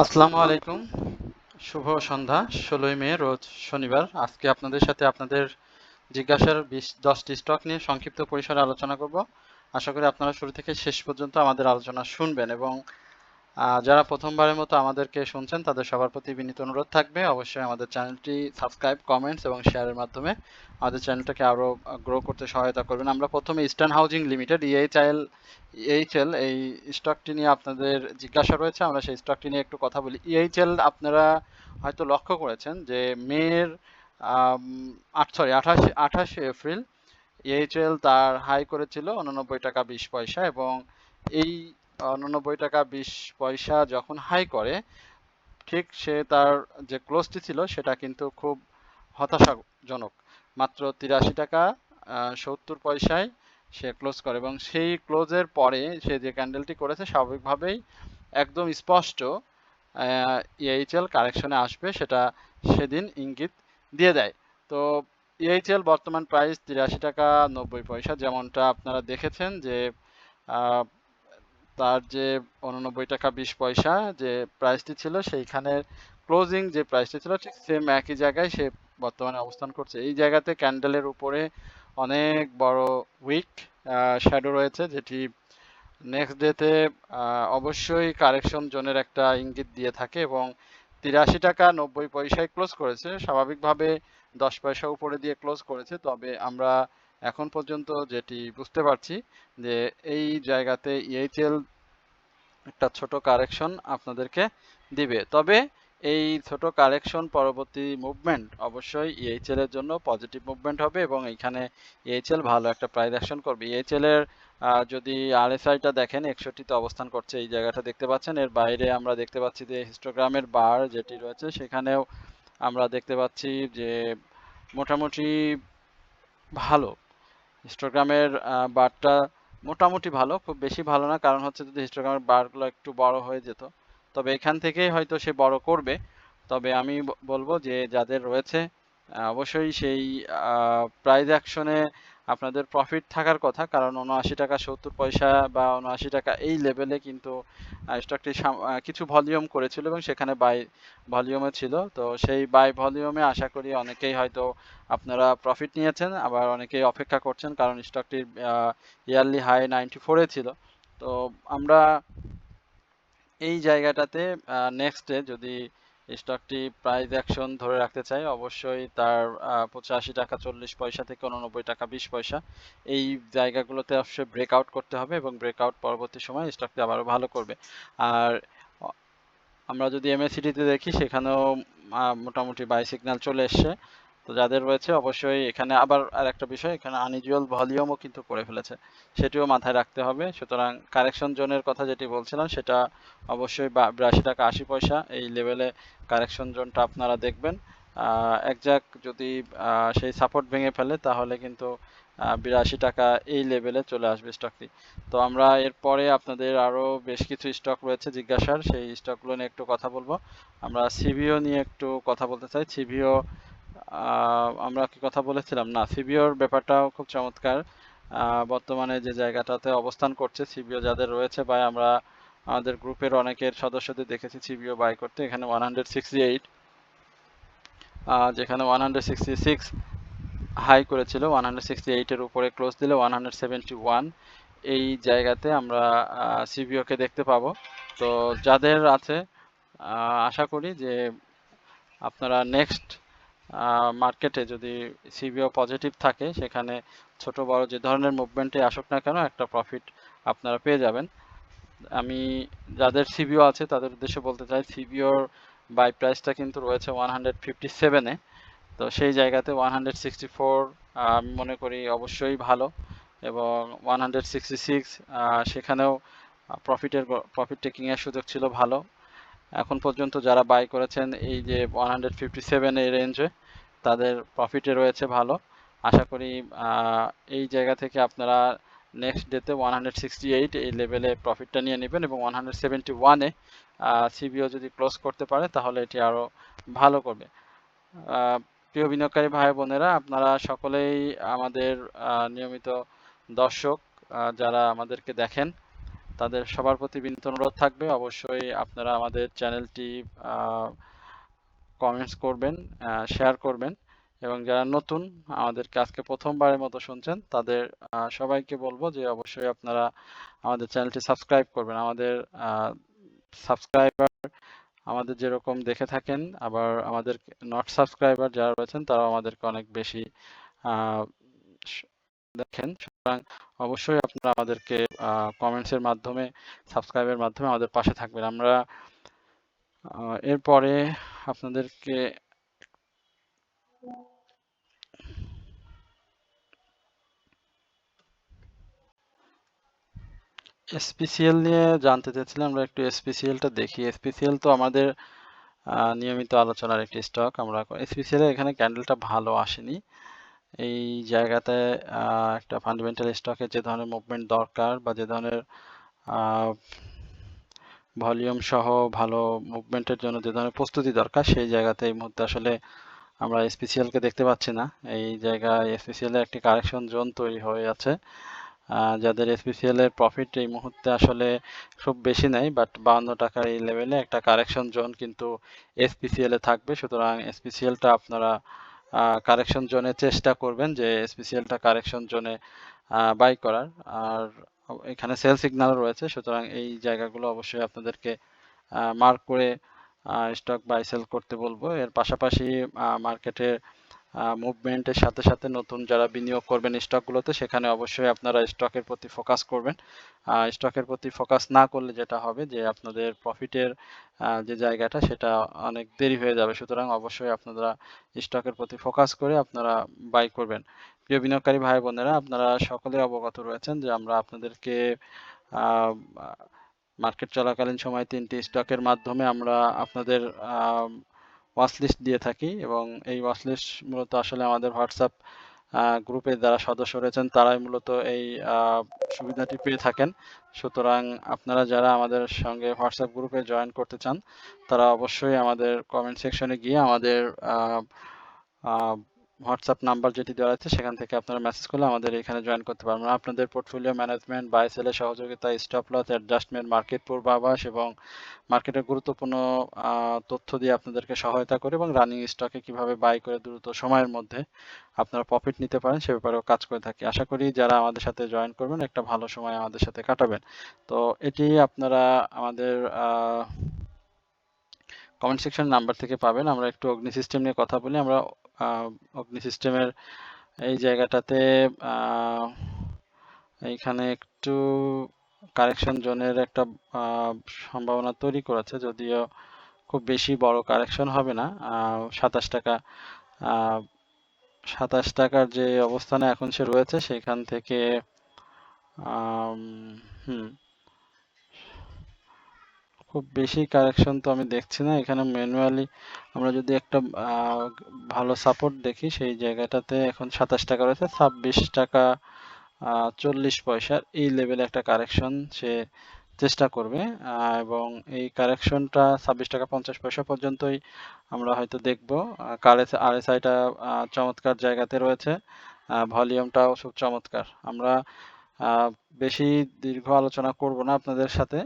আসসালামু আলাইকুম। শুভ সন্ধ্যা। ১৬ই মে রোজ শনিবার। আজকে আপনাদের সাথে আপনাদের জিজ্ঞাসার 10টি স্টক নিয়ে সংক্ষিপ্ত পরিসরে আলোচনা করব। আশা করি আপনারা শুরু থেকে শেষ পর্যন্ত আমাদের আলোচনা শুনবেন এবং যারা প্রথমবারের মতো আমাদেরকে শুনছেন তাদের সবার প্রতি বিনীত অনুরোধ থাকবে অবশ্যই আমাদের চ্যানেলটি সাবস্ক্রাইব, কমেন্টস এবং শেয়ারের মাধ্যমে আমাদের চ্যানেলটাকে আরও গ্রো করতে সহায়তা করবেন। আমরা প্রথমে ইস্টার্ন হাউজিং লিমিটেড ইএইচএল এই স্টকটি নিয়ে আপনাদের জিজ্ঞাসা রয়েছে, আমরা সেই স্টকটি নিয়ে একটু কথা বলি। ইএইচএল আপনারা হয়তো লক্ষ্য করেছেন যে মের 28 এপ্রিল ইএইচএল তার হাই করেছিল 89 টাকা 20 পয়সা এবং এই 89 টাকা 20 পয়সা যখন হাই করে ঠিক সে তার যে ক্লোজটি ছিল সেটা কিন্তু খুব হতাশাজনক। মাত্র 83 টাকা 70 পয়সায় সে ক্লোজ করে এবং সেই ক্লোজের পরে সে যে ক্যান্ডেলটি করেছে স্বাভাবিকভাবেই একদম স্পষ্ট ইএইচএল কারেকশনে আসবে সেটা সেদিন ইঙ্গিত দিয়ে দেয়। তো ইএইচএল বর্তমান প্রাইস 83 টাকা 90 পয়সা, যেমনটা আপনারা দেখেছেন যে তার যে 89 টাকা 20 পয়সা যে প্রাইসটি ছিল সেইখানের ক্লোজিং যে প্রাইসটি ছিল ঠিক সেম একই জায়গায় সে বর্তমানে অবস্থান করছে। এই জায়গাতে ক্যান্ডেলের উপরে অনেক বড় উইক শ্যাডো রয়েছে, যেটি নেক্সট ডেতে অবশ্যই কারেকশন জোনের একটা ইঙ্গিত দিয়ে থাকে এবং 83 টাকা 90 পয়সায় ক্লোজ করেছে, স্বাভাবিকভাবে 10 পয়সা উপরে দিয়ে ক্লোজ করেছে। তবে আমরা এখন পর্যন্ত যেটি বুঝতে পারছি যে এই জায়গাতে ইএইচএল একটা ছোট কারেকশন আপনাদেরকে দিবে। তবে এই ছোট কারেকশন পরবর্তী মুভমেন্ট অবশ্যই ইএইচএল এর জন্য পজিটিভ মুভমেন্ট হবে এবং এখানে ইএইচএল ভালো একটা প্রাইস অ্যাকশন করবে। ইএইচএল এর যদি আরএসআইটা দেখেন 61তে অবস্থান করছে, এই জায়গাটা দেখতে পাচ্ছেন। এর বাইরে আমরা দেখতে পাচ্ছি যে হিস্টোগ্রামের বার যেটি রয়েছে সেখানেও আমরা দেখতে পাচ্ছি যে মোটামুটি ভালো হিস্টোগ্রামের বারটা মোটামুটি ভালো, খুব বেশি ভালো না, কারণ হচ্ছে যদি হিস্টোগ্রামের বারগুলো একটু বড় হয়ে যেত তবে এখান থেকেই হয়তো সে বড় করবে। তবে আমি বলবো যে যাদের রয়েছে অবশ্যই সেই প্রাইস অ্যাকশনে আপনাদের প্রফিট থাকার কথা, কারণ 79 টাকা 70 পয়সা বা 79 টাকা এই লেভেলে কিন্তু স্টকটি কিছু ভলিউম করেছিল এবং সেখানে বাই ভলিউমে ছিল। তো সেই বাই ভলিউমে আশা করি অনেকেই হয়তো আপনারা প্রফিট নিয়েছেন, আবার অনেকেই অপেক্ষা করছেন কারণ স্টকটির ইয়ারলি হাই 94-এ ছিল। তো আমরা এই জায়গাটাতে নেক্সটে যদি স্টকটি প্রাইস অ্যাকশন ধরে রাখতে চাই অবশ্যই তার 85 টাকা 40 পয়সা থেকে 89 টাকা 20 পয়সা এই জায়গাগুলোতে অবশ্যই ব্রেকআউট করতে হবে এবং ব্রেকআউট পরবর্তী সময় স্টকটি আবারও ভালো করবে। আর আমরা যদি এমএসিডিতে দেখি সেখানেও মোটামুটি বাই সিগন্যাল চলে এসছে। তো যাদের রয়েছে অবশ্যই এখানে আবার আর একটা বিষয়, এখানে আনইউজুয়াল ভলিউমও কিন্তু করে ফেলেছে, সেটিও মাথায় রাখতে হবে। সুতরাং কারেকশন জোনের কথা যেটি বলছিলাম সেটা অবশ্যই 82 টাকা 80 পয়সা এই লেভেলে কারেকশন জোনটা আপনারা দেখবেন। একজাক যদি সেই সাপোর্ট ভেঙে ফেলে তাহলে কিন্তু 82 টাকা এই লেভেলে চলে আসবে স্টকটি। তো আমরা এরপরে আপনাদের আরও বেশ কিছু স্টক রয়েছে জিজ্ঞাসার, সেই স্টকগুলো নিয়ে একটু কথা বলবো। আমরা সিভিও নিয়ে একটু কথা বলতে চাই। সিভিও আমরা কি কথা বলেছিলাম না, সিভিওর ব্যাপারটাও খুব চমৎকার। বর্তমানে যে জায়গাটাতে অবস্থান করছে সিভিও যাদের রয়েছে বা আমরা আমাদের গ্রুপের অনেকের সদস্যদের দেখেছি সিভিও বাই করতে। এখানে 168 যেখানে 166 হাই করেছিল, 168-এর উপরে ক্লোজ দিলে 171 এই জায়গাতে আমরা সিভিওকে দেখতে পাবো। তো যাদের আছে আশা করি যে আপনারা নেক্সট মার্কেটে যদি সিভিও পজিটিভ থাকে সেখানে ছোট বড় যে ধরনের মুভমেন্টে আসুক না কেন একটা প্রফিট আপনারা পেয়ে যাবেন। আমি যাদের সিভিও আছে তাদের উদ্দেশ্যে বলতে চাই সিভিওর বাই প্রাইসটা কিন্তু রয়েছে 157-এ। তো সেই জায়গাতে 164 আমি মনে করি অবশ্যই ভালো এবং 166 সেখানেও প্রফিট টেকিংয়ের সুযোগ ছিল ভালো। এখন পর্যন্ত যারা বাই করেছেন এই যে 157 এই রেঞ্জে তাদের প্রফিটে রয়েছে ভালো। আশা করি এই জায়গা থেকে আপনারা নেক্সট ডেতে 168 এই লেভেলে প্রফিটটা নিয়ে নেবেন এবং 171-এ সিবিও যদি ক্লোজ করতে পারে তাহলে এটি আরও ভালো করবে। প্রিয় বিনিয়োগকারী ভাই বোনেরা, আপনারা সকলেই আমাদের নিয়মিত দর্শক যারা আমাদেরকে দেখেন, তাদের সবার প্রতি বিনীত অনুরোধ থাকবে, অবশ্যই আপনারা আমাদের চ্যানেলটি কমেন্টস করবেন, শেয়ার করবেন, এবং যারা নতুন আমাদেরকে আজকে প্রথমবারের মতো শুনছেন তাদের সবাইকে বলবো যে অবশ্যই আপনারা আমাদের চ্যানেলটি সাবস্ক্রাইব করবেন। আমাদের সাবস্ক্রাইবার আমাদের যেরকম দেখে থাকেন, আবার আমাদের নট সাবস্ক্রাইবার যারা রয়েছেন তারাও আমাদেরকে অনেক বেশি আহ, দেখেন। সুতরাং অবশ্যই আপনারা আমাদেরকে কমেন্টসের মাধ্যমে, সাবস্ক্রাইবের মাধ্যমে আমাদের পাশে থাকবেন। আমরা এরপরে আপনাদেরকে এসপিসিএল নিয়ে জানতে চাচ্ছিলাম। আমরা একটু এসপিসিএলটা দেখি। এসপিসিএল তো আমাদের নিয়মিত আলোচনার একটি স্টক। আমরা এসপিসিএল এর এখানে ক্যান্ডেলটা ভালো আসেনি। এই জায়গাতে একটা ফান্ডামেন্টাল স্টকে যে ধরনের মুভমেন্ট দরকার বা যে ধরনের ভলিউম সহ ভালো মুভমেন্টের জন্য যে ধরনের প্রস্তুতি দরকার, সেই জায়গাতে এই মুহূর্তে আসলে আমরা এসপিসিএল কে দেখতে পাচ্ছি না। এই জায়গায় এসপিসিএল এর একটি কারেকশন জোন তৈরি হয়ে আছে। যাদের এসপিসিএল এর প্রফিট এই মুহূর্তে আসলে খুব বেশি নাই, বাট 52 টাকার এই লেভেলে একটা কারেকশন জোন কিন্তু এসপিসিএল এ থাকবে। সুতরাং এসপিসিএলটা আপনারা কারেকশন জোনে চেষ্টা করবেন যে এসপিসিএলটা কারেকশন জোনে বাই করার। আর এখানে সেল সিগন্যাল রয়েছে, সুতরাং এই জায়গাগুলো অবশ্যই আপনাদেরকে মার্ক করে স্টক বাই সেল করতে বলবো। এর পাশাপাশি মার্কেটে মুভমেন্টের সাথে সাথে নতুন যারা বিনিয়োগ করবেন স্টকগুলোতে, সেখানে অবশ্যই আপনারা স্টকের প্রতি ফোকাস করবেন। স্টকের প্রতি ফোকাস না করলে যেটা হবে যে আপনাদের প্রফিটের যে জায়গাটা সেটা অনেক দেরি হয়ে যাবে। সুতরাং অবশ্যই আপনারা স্টকের প্রতি ফোকাস করে আপনারা বাই করবেন। প্রিয় বিনিয়োগকারী ভাই বোনেরা, আপনারা সকলে অবগত রয়েছেন যে আমরা আপনাদেরকে মার্কেট চলাকালীন সময় 3টি স্টকের মাধ্যমে আমরা আপনাদের ওয়াচ লিস্ট দিয়ে থাকি, এবং এই ওয়াচ লিস্ট মূলত আসলে আমাদের হোয়াটসঅ্যাপ গ্রুপে যারা সদস্য রয়েছেন তারাই মূলত এই সুবিধাটি পেয়ে থাকেন। সুতরাং আপনারা যারা আমাদের সঙ্গে হোয়াটসঅ্যাপ গ্রুপে জয়েন করতে চান তারা অবশ্যই আমাদের কমেন্ট সেকশনে গিয়ে আমাদের হোয়াটসঅ্যাপ নাম্বার যেটি দেওয়া আছে সেখান থেকে আপনারা মেসেজ করলে আমাদের এখানে জয়েন করতে পারবেন। আপনাদের পোর্টফোলিও ম্যানেজমেন্ট, বাই সেলের সহযোগিতা, স্টপ লস অ্যাডজাস্টমেন্ট, মার্কেট পূর্বাভাস এবং মার্কেটের গুরুত্বপূর্ণ তথ্য দিয়ে আপনাদেরকে সহায়তা করে, এবং রানিং স্টকে কিভাবে বাই করে দ্রুত সময়ের মধ্যে আপনারা প্রফিট নিতে পারেন সে ব্যাপারেও কাজ করে থাকি। আশা করি যারা আমাদের সাথে জয়েন করবেন একটা ভালো সময় আমাদের সাথে কাটাবেন। তো এটি আপনারা আমাদের কমেন্ট সেকশন নাম্বার থেকে পাবেন। আমরা একটু অগ্নি সিস্টেম নিয়ে কথা বলি। আমরা অগ্নি সিস্টেমের এই জায়গাটাতে এইখানে একটু কারেকশন জোনের একটা সম্ভাবনা তৈরি করেছে, যদিও খুব বেশি বড় কারেকশন হবে না। 27 টাকা 27 টাকার যে অবস্থানে এখন সে রয়েছে সেখান থেকে হুম খুব বেশি কারেকশন তো আমি দেখছি না এখানে। ম্যানুয়ালি আমরা যদি একটা ভালো সাপোর্ট দেখি, সেই জায়গাটাতে এখন 27 টাকা রয়েছে। 26 টাকা 40 পয়সার এই লেভেলে একটা কারেকশন সে চেষ্টা করবে, এবং এই কারেকশনটা 26 টাকা 50 পয়সা পর্যন্তই আমরা হয়তো দেখব। আরএসআইটা চমৎকার জায়গাতে রয়েছে, ভলিউমটাও খুব চমৎকার। আমরা বেশি দীর্ঘ আলোচনা করব না আপনাদের সাথে।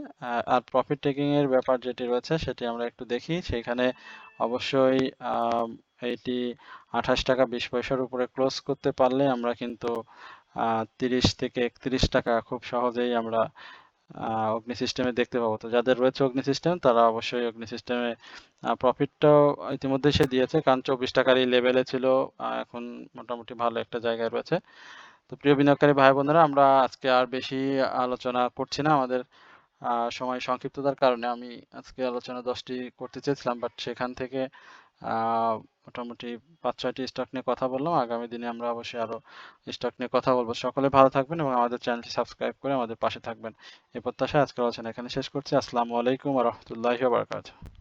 আর প্রফিট টেকিং এর ব্যাপার যেটি রয়েছে সেটি আমরা একটু দেখি। সেখানে অবশ্যই এইটি 28 টাকা 20 পয়সার উপরে ক্লোজ করতে পারলে আমরা কিন্তু 30 থেকে 31 টাকা খুব সহজেই আমরা অগ্নি সিস্টেমে দেখতে পাবো। তো যাদের রয়েছে অগ্নি সিস্টেম তারা অবশ্যই অগ্নি সিস্টেমে প্রফিটটাও ইতিমধ্যে সে দিয়েছে, কারণ 24 টাকার এই লেভেলে ছিল, এখন মোটামুটি ভালো একটা জায়গায় রয়েছে। তো প্রিয় বিনিয়োগকারী ভাই বোনেরা, আমরা আজকে আর বেশি আলোচনা করছি না। আমাদের সময় সংক্ষিপ্ততার কারণে আমি আজকে আলোচনা 10টি করতে চেয়েছিলাম, বাট সেখান থেকে মোটামুটি 5-6টি স্টক নিয়ে কথা বললাম। আগামী দিনে আমরা অবশ্যই আরো স্টক নিয়ে কথা বলবো। সকলে ভালো থাকবেন এবং আমাদের চ্যানেলটি সাবস্ক্রাইব করে আমাদের পাশে থাকবেন। এই প্রত্যাশায় আজকের আলোচনা এখানে শেষ করছি। আসসালামু আলাইকুম ওয়া রাহমাতুল্লাহি ওয়া বারাকাতুহু।